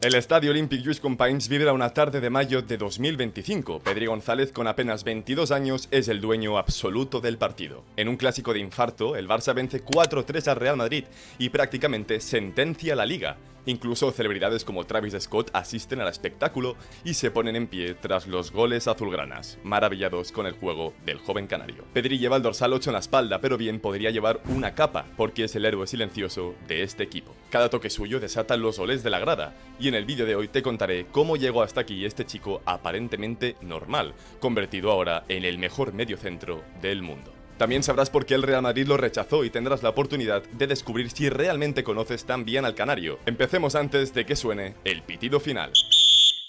El Estadio Olympic Lluís Companys vibra una tarde de mayo de 2025. Pedri González, con apenas 22 años, es el dueño absoluto del partido. En un clásico de infarto, el Barça vence 4-3 al Real Madrid y prácticamente sentencia la Liga. Incluso celebridades como Travis Scott asisten al espectáculo y se ponen en pie tras los goles azulgranas, maravillados con el juego del joven canario. Pedri lleva el dorsal 8 en la espalda, pero bien podría llevar una capa, porque es el héroe silencioso de este equipo. Cada toque suyo desata los olés de la grada, y en el vídeo de hoy te contaré cómo llegó hasta aquí este chico aparentemente normal, convertido ahora en el mejor mediocentro del mundo. También sabrás por qué el Real Madrid lo rechazó y tendrás la oportunidad de descubrir si realmente conoces tan bien al canario. Empecemos antes de que suene el pitido final.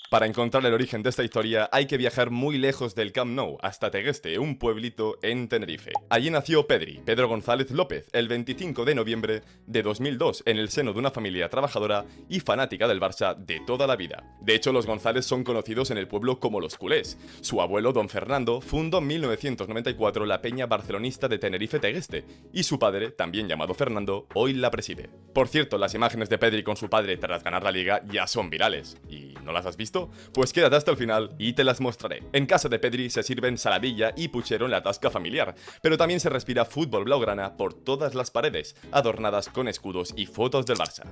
Para encontrar el origen de esta historia hay que viajar muy lejos del Camp Nou, hasta Tegueste, un pueblito en Tenerife. Allí nació Pedri, Pedro González López, el 25 de noviembre de 2002, en el seno de una familia trabajadora y fanática del Barça de toda la vida. De hecho, los González son conocidos en el pueblo como los culés. Su abuelo, don Fernando, fundó en 1994 la peña barcelonista de Tenerife Tegueste, y su padre, también llamado Fernando, hoy la preside. Por cierto, las imágenes de Pedri con su padre tras ganar la Liga ya son virales. ¿Y no las has visto? Pues quédate hasta el final y te las mostraré. En casa de Pedri se sirven saladilla y puchero en la tasca familiar, pero también se respira fútbol blaugrana por todas las paredes, adornadas con escudos y fotos del Barça.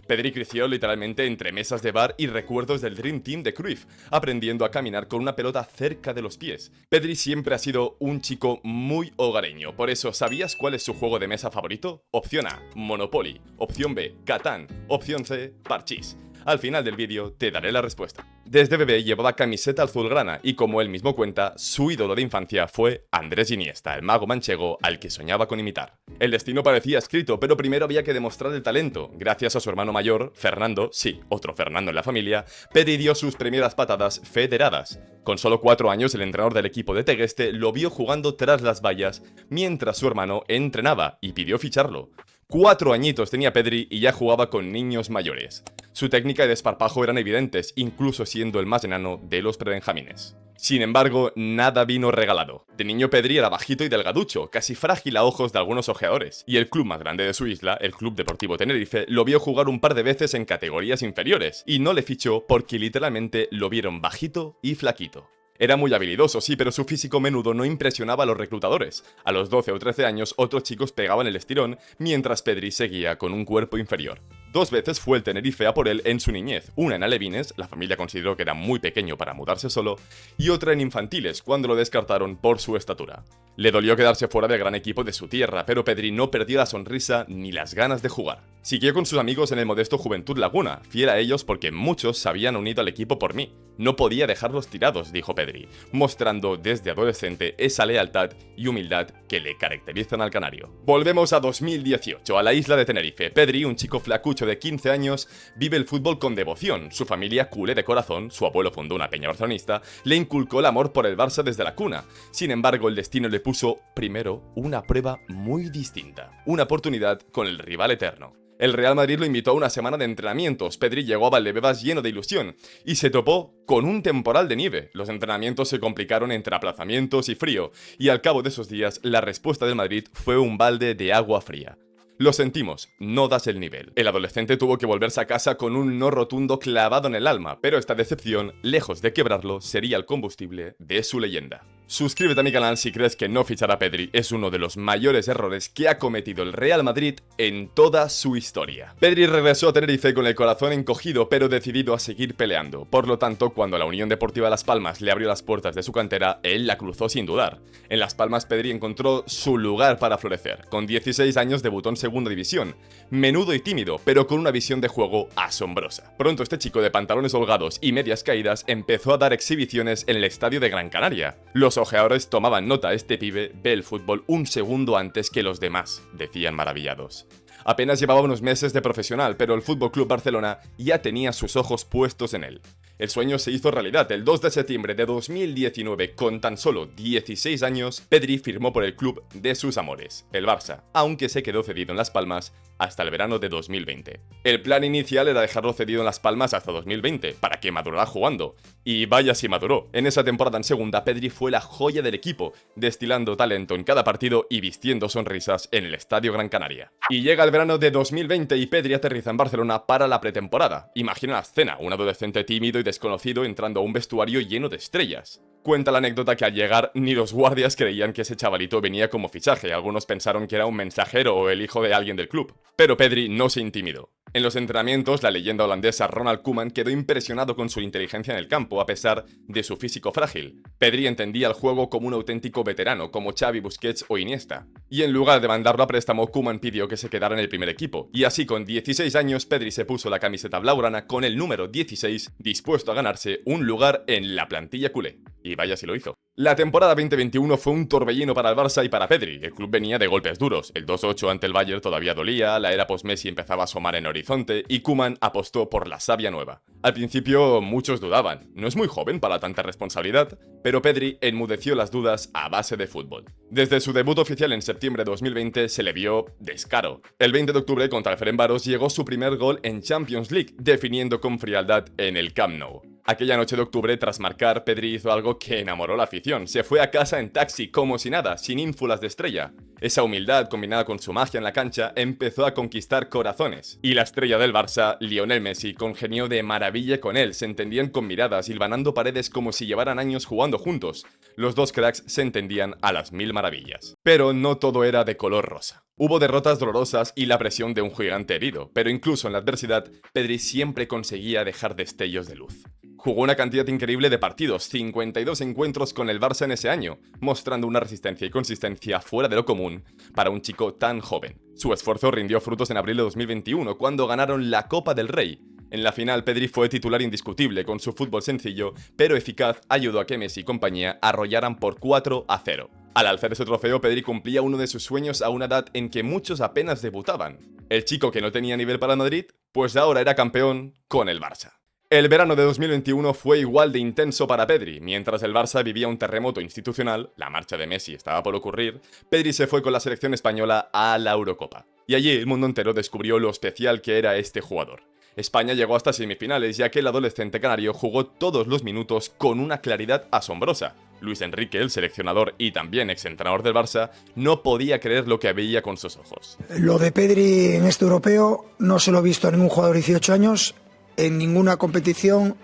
Pedri creció literalmente entre mesas de bar y recuerdos del Dream Team de Cruyff, aprendiendo a caminar con una pelota cerca de los pies. Pedri siempre ha sido un chico muy hogareño, por eso, ¿sabías cuál es su juego de mesa favorito? Opción A, Monopoly. Opción B, Catán. Opción C, Parchís. Al final del vídeo te daré la respuesta. Desde bebé llevaba camiseta azulgrana y, como él mismo cuenta, su ídolo de infancia fue Andrés Iniesta, el mago manchego al que soñaba con imitar. El destino parecía escrito, pero primero había que demostrar el talento. Gracias a su hermano mayor, Fernando, sí, otro Fernando en la familia, Pedri dio sus primeras patadas federadas. Con solo 4 años, el entrenador del equipo de Tegueste lo vio jugando tras las vallas mientras su hermano entrenaba y pidió ficharlo. 4 añitos tenía Pedri y ya jugaba con niños mayores. Su técnica y desparpajo eran evidentes, incluso siendo el más enano de los prebenjamines. Sin embargo, nada vino regalado. De niño Pedri era bajito y delgaducho, casi frágil a ojos de algunos ojeadores, y el club más grande de su isla, el Club Deportivo Tenerife, lo vio jugar un par de veces en categorías inferiores, y no le fichó porque literalmente lo vieron bajito y flaquito. Era muy habilidoso, sí, pero su físico menudo no impresionaba a los reclutadores. A los 12 o 13 años, otros chicos pegaban el estirón, mientras Pedri seguía con un cuerpo inferior. 2 veces fue el Tenerife a por él en su niñez, una en alevines, la familia consideró que era muy pequeño para mudarse solo, y otra en infantiles, cuando lo descartaron por su estatura. Le dolió quedarse fuera del gran equipo de su tierra, pero Pedri no perdió la sonrisa ni las ganas de jugar. Siguió con sus amigos en el modesto Juventud Laguna, fiel a ellos porque muchos se habían unido al equipo por mí. No podía dejarlos tirados, dijo Pedri, mostrando desde adolescente esa lealtad y humildad que le caracterizan al canario. Volvemos a 2018, a la isla de Tenerife. Pedri, un chico flacucho de 15 años, vive el fútbol con devoción. Su familia, culé de corazón, su abuelo fundó una peña barcelonista, le inculcó el amor por el Barça desde la cuna. Sin embargo, el destino le puso, primero, una prueba muy distinta. Una oportunidad con el rival eterno. El Real Madrid lo invitó a una semana de entrenamientos. Pedri llegó a Valdebebas lleno de ilusión y se topó con un temporal de nieve. Los entrenamientos se complicaron entre aplazamientos y frío, y al cabo de esos días la respuesta del Madrid fue un balde de agua fría. Lo sentimos, no das el nivel. El adolescente tuvo que volverse a casa con un no rotundo clavado en el alma, pero esta decepción, lejos de quebrarlo, sería el combustible de su leyenda. Suscríbete a mi canal si crees que no fichar a Pedri es uno de los mayores errores que ha cometido el Real Madrid en toda su historia. Pedri regresó a Tenerife con el corazón encogido, pero decidido a seguir peleando. Por lo tanto, cuando la Unión Deportiva Las Palmas le abrió las puertas de su cantera, él la cruzó sin dudar. En Las Palmas, Pedri encontró su lugar para florecer. Con 16 años debutó en Segunda División. Menudo y tímido, pero con una visión de juego asombrosa. Pronto este chico de pantalones holgados y medias caídas empezó a dar exhibiciones en el estadio de Gran Canaria. Los ojeadores tomaban nota: este pibe ve el fútbol un segundo antes que los demás, decían maravillados. Apenas llevaba unos meses de profesional, pero el FC Barcelona ya tenía sus ojos puestos en él. El sueño se hizo realidad. El 2 de septiembre de 2019, con tan solo 16 años, Pedri firmó por el club de sus amores, el Barça, aunque se quedó cedido en Las Palmas hasta el verano de 2020. El plan inicial era dejarlo cedido en Las Palmas hasta 2020, para que madurara jugando. Y vaya si maduró. En esa temporada en segunda, Pedri fue la joya del equipo, destilando talento en cada partido y vistiendo sonrisas en el Estadio Gran Canaria. Y llega el verano de 2020 y Pedri aterriza en Barcelona para la pretemporada. Imagina la escena, un adolescente tímido y desconocido entrando a un vestuario lleno de estrellas. Cuenta la anécdota que al llegar ni los guardias creían que ese chavalito venía como fichaje, algunos pensaron que era un mensajero o el hijo de alguien del club. Pero Pedri no se intimidó. En los entrenamientos, la leyenda holandesa Ronald Koeman quedó impresionado con su inteligencia en el campo, a pesar de su físico frágil. Pedri entendía el juego como un auténtico veterano, como Xavi, Busquets o Iniesta. Y en lugar de mandarlo a préstamo, Koeman pidió que se quedara en el primer equipo. Y así, con 16 años, Pedri se puso la camiseta blaugrana con el número 16, dispuesto a ganarse un lugar en la plantilla culé. Y vaya si lo hizo. La temporada 2021 fue un torbellino para el Barça y para Pedri. El club venía de golpes duros. El 2-8 ante el Bayern todavía dolía, la era post-Messi empezaba a asomar en horizonte y Koeman apostó por la savia nueva. Al principio muchos dudaban. No es muy joven para tanta responsabilidad, pero Pedri enmudeció las dudas a base de fútbol. Desde su debut oficial en septiembre de 2020 se le vio descaro. El 20 de octubre contra el Ferencváros llegó su primer gol en Champions League, definiendo con frialdad en el Camp Nou. Aquella noche de octubre, tras marcar, Pedri hizo algo que enamoró a la afición. Se fue a casa en taxi, como si nada, sin ínfulas de estrella. Esa humildad, combinada con su magia en la cancha, empezó a conquistar corazones. Y la estrella del Barça, Lionel Messi, congenió de maravilla con él. Se entendían con miradas, hilvanando paredes como si llevaran años jugando juntos. Los dos cracks se entendían a las mil maravillas. Pero no todo era de color rosa. Hubo derrotas dolorosas y la presión de un gigante herido, pero incluso en la adversidad, Pedri siempre conseguía dejar destellos de luz. Jugó una cantidad increíble de partidos, 52 encuentros con el Barça en ese año, mostrando una resistencia y consistencia fuera de lo común para un chico tan joven. Su esfuerzo rindió frutos en abril de 2021, cuando ganaron la Copa del Rey. En la final, Pedri fue titular indiscutible, con su fútbol sencillo, pero eficaz, ayudó a que Messi y compañía arrollaran por 4-0. Al alzar ese trofeo, Pedri cumplía uno de sus sueños a una edad en que muchos apenas debutaban. El chico que no tenía nivel para Madrid, pues ahora era campeón con el Barça. El verano de 2021 fue igual de intenso para Pedri. Mientras el Barça vivía un terremoto institucional, la marcha de Messi estaba por ocurrir, Pedri se fue con la selección española a la Eurocopa. Y allí el mundo entero descubrió lo especial que era este jugador. España llegó hasta semifinales, ya que el adolescente canario jugó todos los minutos con una claridad asombrosa. Luis Enrique, el seleccionador y también exentrenador del Barça, no podía creer lo que veía con sus ojos. Lo de Pedri en este europeo no se lo he visto a ningún jugador de 18 años en ninguna competición,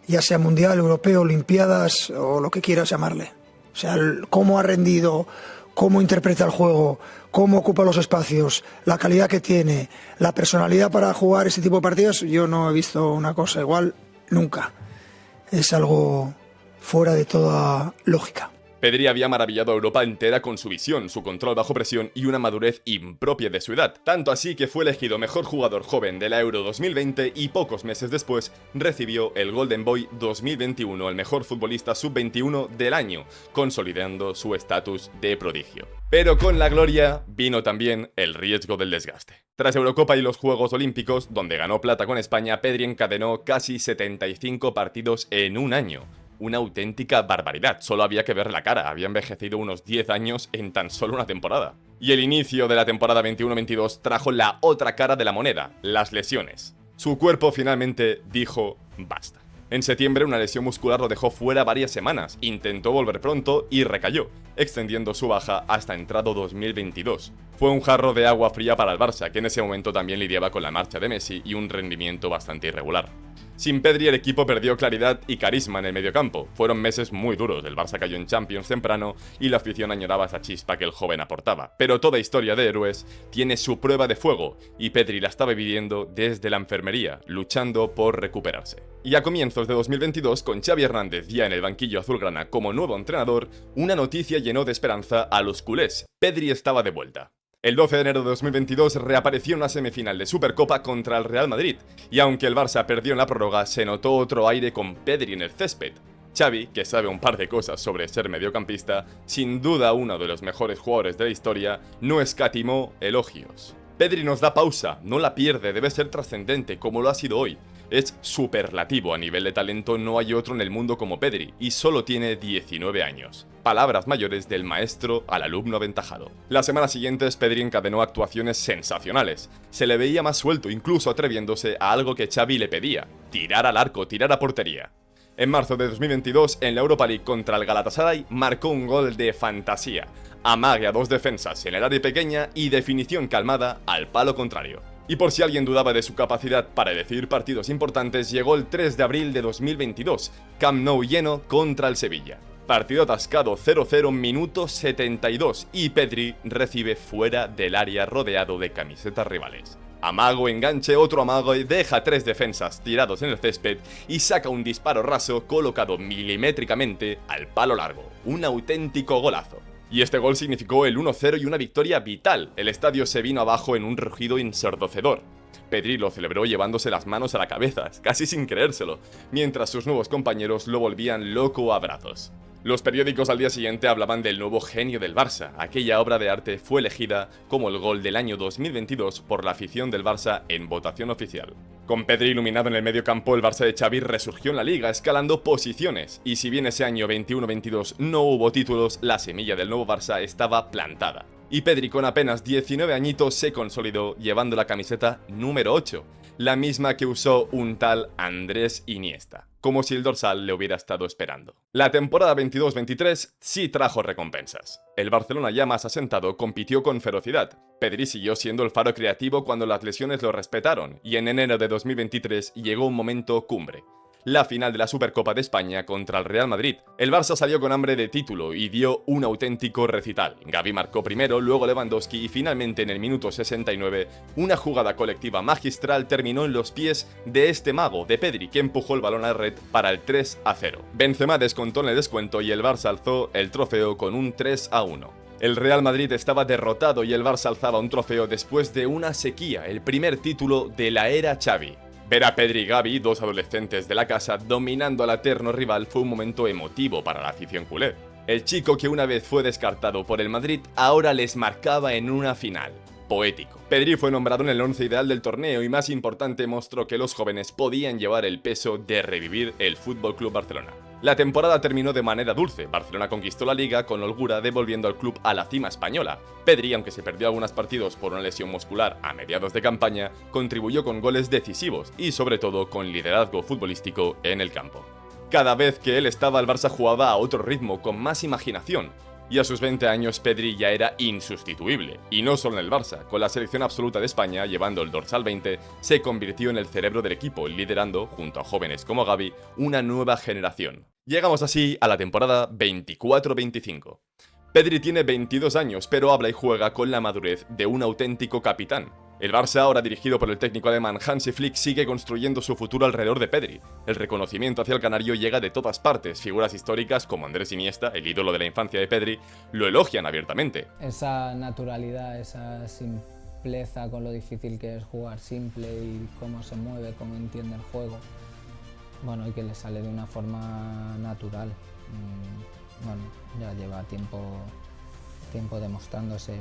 ya sea mundial, europeo, olimpiadas o lo que quieras llamarle. O sea, cómo ha rendido, cómo interpreta el juego, cómo ocupa los espacios, la calidad que tiene, la personalidad para jugar ese tipo de partidos, yo no he visto una cosa igual nunca. Es algo fuera de toda lógica. Pedri había maravillado a Europa entera con su visión, su control bajo presión y una madurez impropia de su edad. Tanto así que fue elegido mejor jugador joven de la Euro 2020 y pocos meses después recibió el Golden Boy 2021, el mejor futbolista sub-21 del año, consolidando su estatus de prodigio. Pero con la gloria vino también el riesgo del desgaste. Tras Eurocopa y los Juegos Olímpicos, donde ganó plata con España, Pedri encadenó casi 75 partidos en un año. Una auténtica barbaridad, solo había que ver la cara, había envejecido unos 10 años en tan solo una temporada. Y el inicio de la temporada 21-22 trajo la otra cara de la moneda, las lesiones. Su cuerpo finalmente dijo basta. En septiembre una lesión muscular lo dejó fuera varias semanas, intentó volver pronto y recayó, extendiendo su baja hasta entrado 2022. Fue un jarro de agua fría para el Barça, que en ese momento también lidiaba con la marcha de Messi y un rendimiento bastante irregular. Sin Pedri el equipo perdió claridad y carisma en el mediocampo. Fueron meses muy duros, el Barça cayó en Champions temprano y la afición añoraba esa chispa que el joven aportaba. Pero toda historia de héroes tiene su prueba de fuego y Pedri la estaba viviendo desde la enfermería, luchando por recuperarse. Y a comienzos de 2022, con Xavi Hernández ya en el banquillo azulgrana como nuevo entrenador, una noticia llenó de esperanza a los culés. Pedri estaba de vuelta. El 12 de enero de 2022 reapareció en una semifinal de Supercopa contra el Real Madrid, y aunque el Barça perdió en la prórroga, se notó otro aire con Pedri en el césped. Xavi, que sabe un par de cosas sobre ser mediocampista, sin duda uno de los mejores jugadores de la historia, no escatimó elogios. Pedri nos da pausa, no la pierde, debe ser trascendente como lo ha sido hoy. Es superlativo, a nivel de talento no hay otro en el mundo como Pedri, y solo tiene 19 años. Palabras mayores del maestro al alumno aventajado. La semana siguiente Pedri encadenó actuaciones sensacionales. Se le veía más suelto, incluso atreviéndose a algo que Xavi le pedía: tirar al arco, tirar a portería. En marzo de 2022, en la Europa League contra el Galatasaray, marcó un gol de fantasía. Amague a dos defensas en el área pequeña y definición calmada al palo contrario. Y por si alguien dudaba de su capacidad para decidir partidos importantes, llegó el 3 de abril de 2022, Camp Nou lleno contra el Sevilla. Partido atascado 0-0, minuto 72, y Pedri recibe fuera del área rodeado de camisetas rivales. Amago, enganche, otro amago y deja 3 defensas tirados en el césped y saca un disparo raso colocado milimétricamente al palo largo. Un auténtico golazo. Y este gol significó el 1-0 y una victoria vital. El estadio se vino abajo en un rugido ensordecedor. Pedri lo celebró llevándose las manos a la cabeza, casi sin creérselo, mientras sus nuevos compañeros lo volvían loco a abrazos. Los periódicos al día siguiente hablaban del nuevo genio del Barça. Aquella obra de arte fue elegida como el gol del año 2022 por la afición del Barça en votación oficial. Con Pedri iluminado en el medio campo, el Barça de Xavi resurgió en la liga, escalando posiciones, y si bien ese año 21-22 no hubo títulos, la semilla del nuevo Barça estaba plantada. Y Pedri, con apenas 19 añitos, se consolidó llevando la camiseta número 8, la misma que usó un tal Andrés Iniesta, como si el dorsal le hubiera estado esperando. La temporada 22-23 sí trajo recompensas. El Barcelona, ya más asentado, compitió con ferocidad. Pedri siguió siendo el faro creativo cuando las lesiones lo respetaron, y en enero de 2023 llegó un momento cumbre: la final de la Supercopa de España contra el Real Madrid. El Barça salió con hambre de título y dio un auténtico recital. Gavi marcó primero, luego Lewandowski y finalmente en el minuto 69, una jugada colectiva magistral terminó en los pies de este mago, de Pedri, que empujó el balón a la red para el 3-0. Benzema descontó en el descuento y el Barça alzó el trofeo con un 3-1. El Real Madrid estaba derrotado y el Barça alzaba un trofeo después de una sequía, el primer título de la era Xavi. Ver a Pedri y Gavi, dos adolescentes de la casa, dominando al eterno rival fue un momento emotivo para la afición culé. El chico que una vez fue descartado por el Madrid ahora les marcaba en una final. Poético. Pedri fue nombrado en el 11 ideal del torneo y, más importante, mostró que los jóvenes podían llevar el peso de revivir el FC Barcelona. La temporada terminó de manera dulce. Barcelona conquistó la liga con holgura, devolviendo al club a la cima española. Pedri, aunque se perdió algunos partidos por una lesión muscular a mediados de campaña, contribuyó con goles decisivos y sobre todo con liderazgo futbolístico en el campo. Cada vez que él estaba, el Barça jugaba a otro ritmo, con más imaginación. Y a sus 20 años Pedri ya era insustituible, y no solo en el Barça. Con la selección absoluta de España, llevando el dorsal 20, se convirtió en el cerebro del equipo, liderando, junto a jóvenes como Gavi, una nueva generación. Llegamos así a la temporada 24-25. Pedri tiene 22 años, pero habla y juega con la madurez de un auténtico capitán. El Barça, ahora dirigido por el técnico alemán Hansi Flick, sigue construyendo su futuro alrededor de Pedri. El reconocimiento hacia el canario llega de todas partes. Figuras históricas como Andrés Iniesta, el ídolo de la infancia de Pedri, lo elogian abiertamente. Esa naturalidad, esa simpleza con lo difícil que es jugar simple y cómo se mueve, cómo entiende el juego. Bueno, y que le sale de una forma natural. Bueno, ya lleva tiempo demostrando ese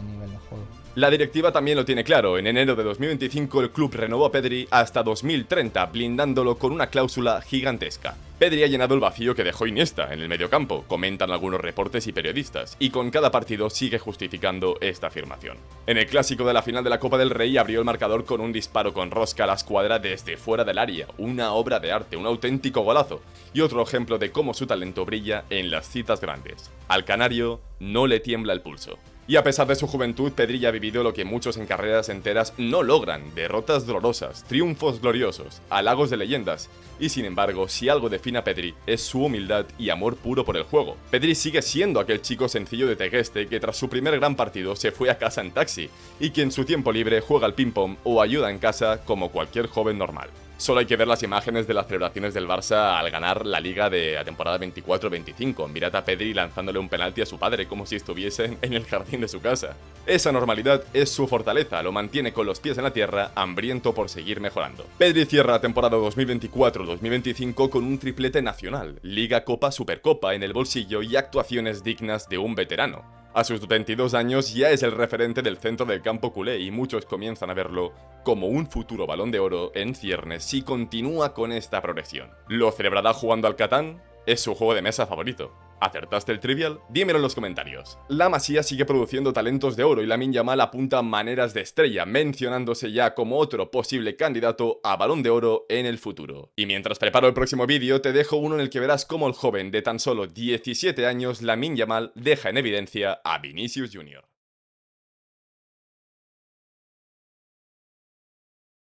nivel de juego. La directiva también lo tiene claro. En enero de 2025 el club renovó a Pedri hasta 2030, blindándolo con una cláusula gigantesca. Pedri ha llenado el vacío que dejó Iniesta en el mediocampo, comentan algunos reportes y periodistas, y con cada partido sigue justificando esta afirmación. En el clásico de la final de la Copa del Rey abrió el marcador con un disparo con rosca a la escuadra desde fuera del área, una obra de arte, un auténtico golazo, y otro ejemplo de cómo su talento brilla en las citas grandes. Al canario no le tiembla el pulso. Y a pesar de su juventud, Pedri ya ha vivido lo que muchos en carreras enteras no logran: derrotas dolorosas, triunfos gloriosos, halagos de leyendas. Y sin embargo, si algo define a Pedri, es su humildad y amor puro por el juego. Pedri sigue siendo aquel chico sencillo de Tegueste que tras su primer gran partido se fue a casa en taxi, y que en su tiempo libre juega al ping-pong o ayuda en casa como cualquier joven normal. Solo hay que ver las imágenes de las celebraciones del Barça al ganar la Liga de la temporada 24-25. Mirad a Pedri lanzándole un penalti a su padre como si estuviesen en el jardín de su casa. Esa normalidad es su fortaleza, lo mantiene con los pies en la tierra, hambriento por seguir mejorando. Pedri cierra la temporada 2024-2025 con un triplete nacional, Liga, Copa, Supercopa en el bolsillo y actuaciones dignas de un veterano. A sus 22 años ya es el referente del centro del campo culé y muchos comienzan a verlo como un futuro Balón de Oro en ciernes si continúa con esta progresión. ¿Lo celebrará jugando al Catán? Es su juego de mesa favorito. ¿Acertaste el trivial? Dímelo en los comentarios. La Masía sigue produciendo talentos de oro y Lamine Yamal apunta maneras de estrella, mencionándose ya como otro posible candidato a Balón de Oro en el futuro. Y mientras preparo el próximo vídeo, te dejo uno en el que verás cómo el joven de tan solo 17 años, Lamine Yamal, deja en evidencia a Vinicius Jr.